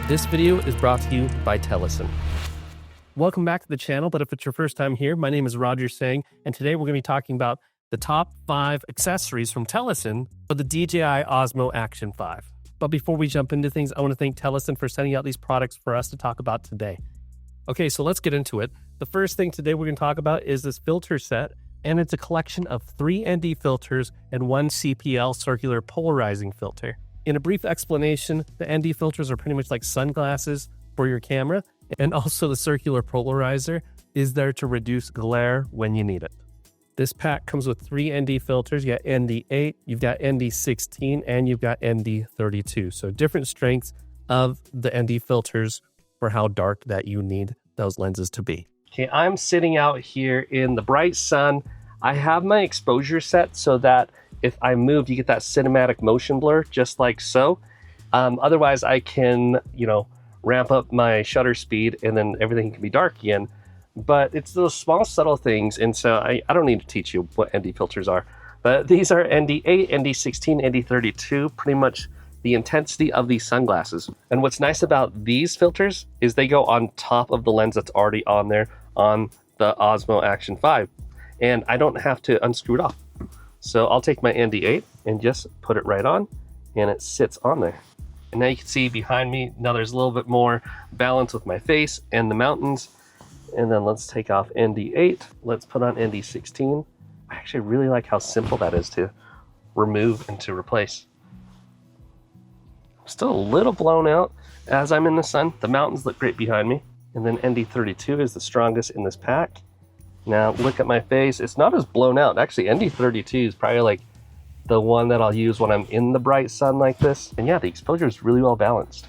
This video is brought to you by Telesin. Welcome back to the channel, but if it's your first time here, my name is Roger Singh, and today we're going to be talking about the top 5 accessories from Telesin for the DJI Osmo Action 5. But before we jump into things, I want to thank Telesin for sending out these products for us to talk about today. Okay, so let's get into it. The first thing today we're going to talk about is this filter set, and it's a collection of 3 ND filters and 1 CPL circular polarizing filter. In a brief explanation, the ND filters are pretty much like sunglasses for your camera, and also the circular polarizer is there to reduce glare when you need it. This pack comes with 3 ND filters. You got ND8, you've got ND16, and you've got ND32. So different strengths of the ND filters for how dark that you need those lenses to be. Okay, I'm sitting out here in the bright sun. I have my exposure set so that if I move, you get that cinematic motion blur, just like so. Otherwise, I can, ramp up my shutter speed and then everything can be dark again. But it's those small, subtle things. And so I don't need to teach you what ND filters are. But these are ND8, ND16, ND32, pretty much the intensity of these sunglasses. And what's nice about these filters is they go on top of the lens that's already on there on the Osmo Action 5. And I don't have to unscrew it off. So I'll take my ND8 and just put it right on, and it sits on there. And now you can see behind me, now there's a little bit more balance with my face and the mountains. And then let's take off ND8. Let's put on ND16. I actually really like how simple that is to remove and to replace. I'm still a little blown out as I'm in the sun. The mountains look great behind me. And then ND32 is the strongest in this pack. Now look at my face, it's not as blown out. Actually, ND32 is probably like the one that I'll use when I'm in the bright sun like this. And yeah, the exposure is really well balanced.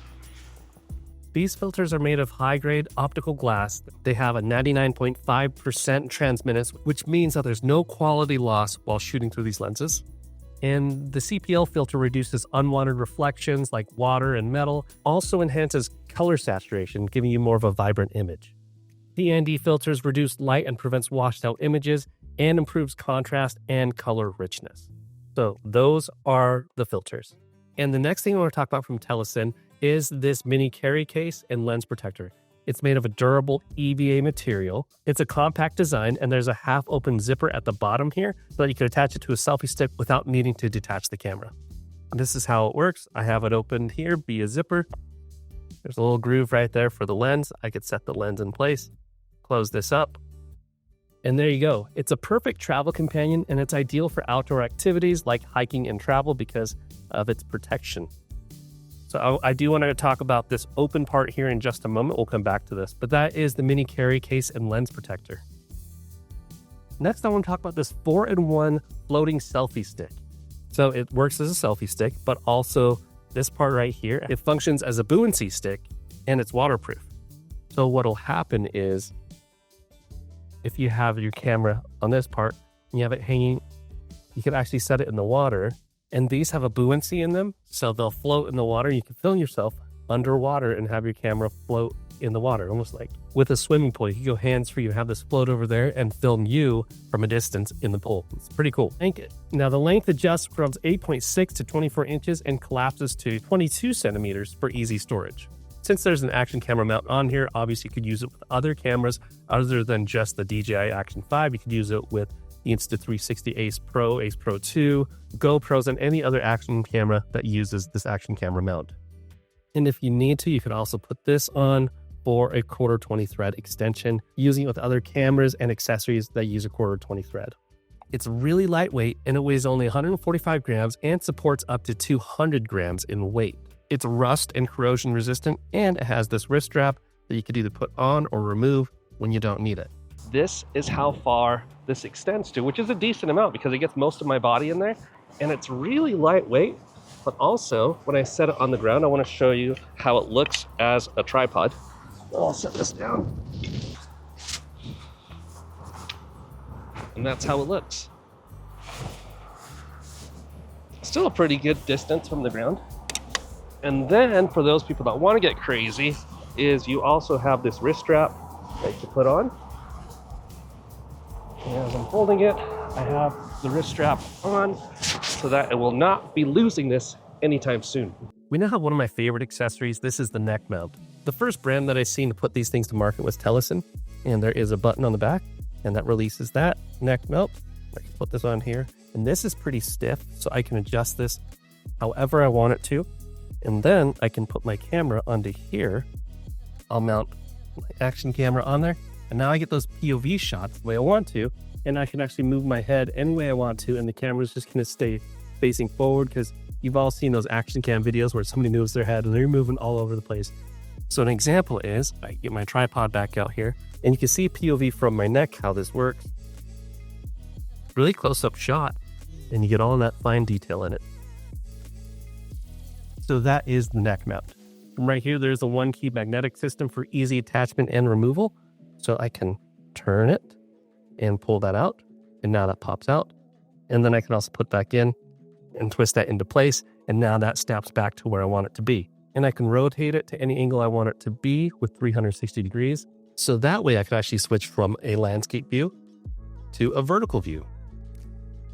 These filters are made of high-grade optical glass. They have a 99.5% transmittance, which means that there's no quality loss while shooting through these lenses. And the CPL filter reduces unwanted reflections like water and metal, also enhances color saturation, giving you more of a vibrant image. The ND filters reduce light and prevents washed out images and improves contrast and color richness. So those are the filters. And the next thing I want to talk about from Telesin is this mini carry case and lens protector. It's made of a durable EVA material. It's a compact design, and there's a half-open zipper at the bottom here so that you can attach it to a selfie stick without needing to detach the camera. And this is how it works. I have it opened here via zipper. There's a little groove right there for the lens. I could set the lens in place. Close this up, and there you go. It's a perfect travel companion, and it's ideal for outdoor activities like hiking and travel because of its protection. So I do want to talk about this open part here in just a moment. We'll come back to this, but that is the mini carry case and lens protector. Next, I want to talk about this 4-in-1 floating selfie stick. So it works as a selfie stick, but also this part right here, it functions as a buoyancy stick, and it's waterproof. So what'll happen is, if you have your camera on this part and you have it hanging, you can actually set it in the water, and these have a buoyancy in them, so they'll float in the water. You can film yourself underwater and have your camera float in the water, almost like with a swimming pool. You can go hands-free, you have this float over there and film you from a distance in the pool. It's pretty cool. Now the length adjusts from 8.6 to 24 inches and collapses to 22 centimeters for easy storage. Since there's an action camera mount on here, obviously you could use it with other cameras other than just the DJI Action 5. You could use it with the Insta360 Ace Pro, Ace Pro 2, GoPros, and any other action camera that uses this action camera mount. And if you need to, you could also put this on for a 1/4 thread extension, using it with other cameras and accessories that use a 1/4 thread. It's really lightweight, and it weighs only 145 grams and supports up to 200 grams in weight. It's rust and corrosion resistant, and it has this wrist strap that you could either put on or remove when you don't need it. This is how far this extends to, which is a decent amount because it gets most of my body in there, and it's really lightweight. But also, when I set it on the ground, I want to show you how it looks as a tripod. I'll set this down. And that's how it looks. Still a pretty good distance from the ground. And then for those people that want to get crazy, is you also have this wrist strap that you can put on. And as I'm holding it, I have the wrist strap on so that it will not be losing this anytime soon. We now have one of my favorite accessories. This is the neck mount. The first brand that I seen to put these things to market was Telesin, and there is a button on the back, and that releases that neck mount. I can put this on here, and this is pretty stiff, so I can adjust this however I want it to, and then I can put my camera onto here. I'll mount my action camera on there, and now I get those POV shots the way I want to, and I can actually move my head any way I want to, and the camera's just going to stay facing forward, because you've all seen those action cam videos where somebody moves their head and they're moving all over the place. So an example is, I get my tripod back out here, and you can see POV from my neck, how this works. Really close-up shot, and you get all of that fine detail in it. So that is the neck mount. From right here, there's a 1-key magnetic system for easy attachment and removal. So I can turn it and pull that out, and now that pops out. And then I can also put back in and twist that into place, and now that snaps back to where I want it to be. And I can rotate it to any angle I want it to be with 360 degrees. So that way I can actually switch from a landscape view to a vertical view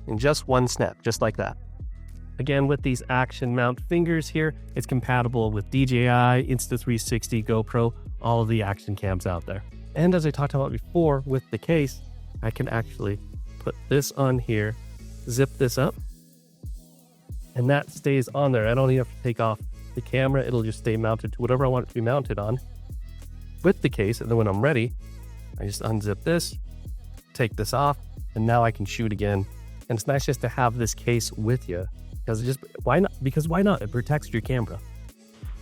in just one snap, just like that. Again, with these action mount fingers here, it's compatible with DJI, Insta360, GoPro, all of the action cams out there. And as I talked about before, with the case, I can actually put this on here, zip this up, and that stays on there. I don't even have to take off the camera. It'll just stay mounted to whatever I want it to be mounted on with the case. And then when I'm ready, I just unzip this, take this off, and now I can shoot again. And it's nice just to have this case with you, because why not? Because why not? It protects your camera.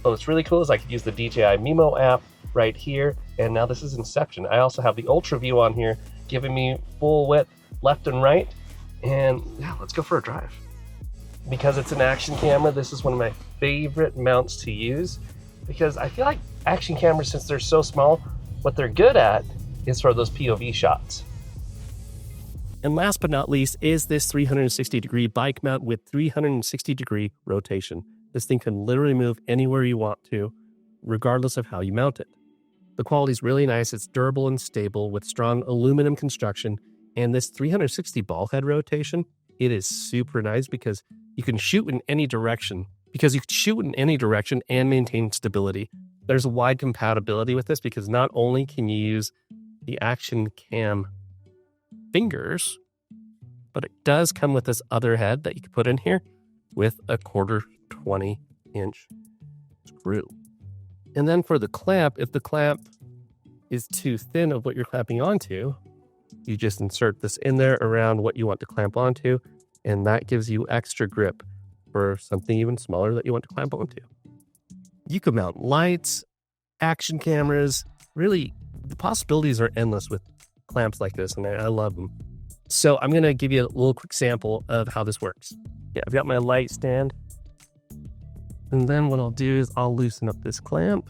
Oh, what's really cool is I can use the DJI Mimo app right here, and now this is Inception. I also have the Ultra View on here, giving me full width left and right. And yeah, let's go for a drive. Because it's an action camera, this is one of my favorite mounts to use, because I feel like action cameras, since they're so small, what they're good at is for those POV shots. And last but not least is this 360 degree bike mount with 360 degree rotation. This thing can literally move anywhere you want to, regardless of how you mount it. The quality is really nice. It's durable and stable with strong aluminum construction, and this 360 ball head rotation, it is super nice because you can shoot in any direction. And maintain stability. There's a wide compatibility with this, because not only can you use the action cam fingers, but it does come with this other head that you can put in here with a 1/4 20-inch screw. And then for the clamp, if the clamp is too thin of what you're clamping onto, you just insert this in there around what you want to clamp onto, and that gives you extra grip for something even smaller that you want to clamp onto. You can mount lights, action cameras. Really, the possibilities are endless with clamps like this, and I love them. So I'm going to give you a little quick sample of how this works. Yeah, I've got my light stand, and then what I'll do is I'll loosen up this clamp.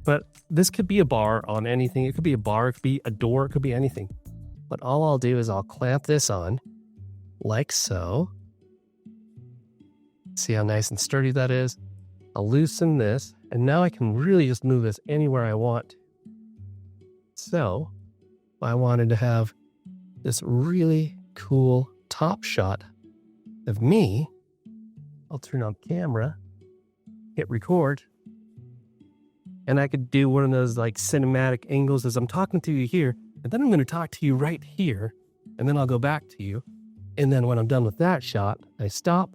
But this could be a bar on anything. It could be a bar, it could be a door, it could be anything. But all I'll do is I'll clamp this on like so. See how nice and sturdy that is? I'll loosen this, and now I can really just move this anywhere I want. So I wanted to have this really cool top shot of me. I'll turn on camera, hit record, and I could do one of those like cinematic angles as I'm talking to you here, and then I'm going to talk to you right here, and then I'll go back to you. And then when I'm done with that shot, I stop,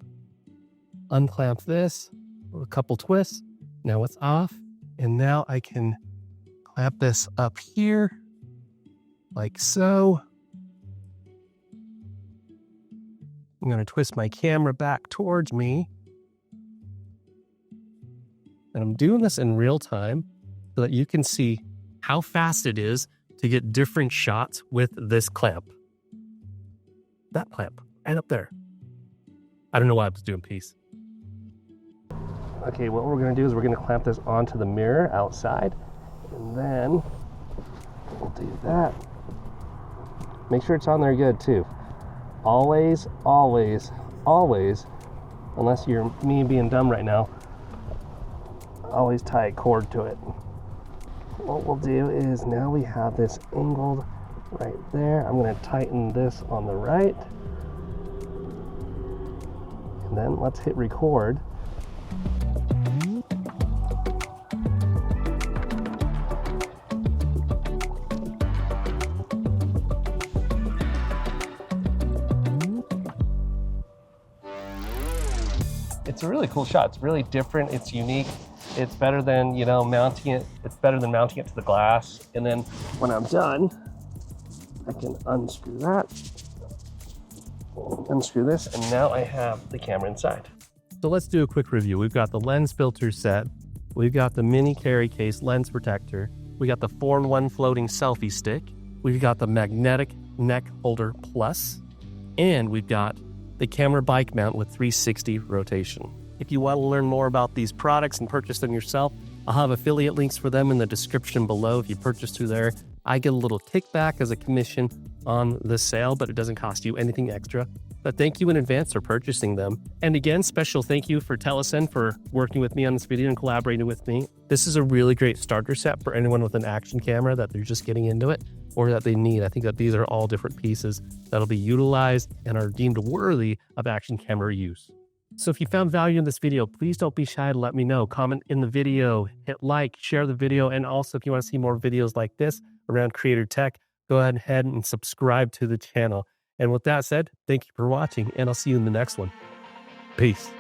unclamp this, a couple twists. Now it's off, and now I can clamp this up here like so. I'm going to twist my camera back towards me. And I'm doing this in real time so that you can see how fast it is to get different shots with this clamp. That clamp, right up there. I don't know why I was doing peace. Okay, what we're going to do is we're going to clamp this onto the mirror outside. And then we'll do that. Make sure it's on there good too. Always, always, always, unless you're me being dumb right now, always tie a cord to it. What we'll do is now we have this angled right there. I'm going to tighten this on the right. And then let's hit record. it's a really cool shot. It's really different. It's unique. It's better than, you know, mounting it. It's better than mounting it to the glass. And then when I'm done, I can unscrew that, unscrew this, and now I have the camera inside. So let's do a quick review. We've got the lens filter set. We've got the mini carry case lens protector. We got the 4-in-1 floating selfie stick. We've got the magnetic neck holder plus, and we've got the camera bike mount with 360 rotation. If you want to learn more about these products and purchase them yourself, I'll have affiliate links for them in the description below. If you purchase through there, I get a little kickback as a commission on the sale, but it doesn't cost you anything extra. But thank you in advance for purchasing them. And again, special thank you for Telesin for working with me on this video and collaborating with me. This is a really great starter set for anyone with an action camera that they're just getting into it or that they need. I think that these are all different pieces that'll be utilized and are deemed worthy of action camera use. So if you found value in this video, please don't be shy to let me know. Comment in the video, hit like, share the video, and also if you want to see more videos like this around creator tech, go ahead and subscribe to the channel. And with that said, thank you for watching, and I'll see you in the next one. Peace.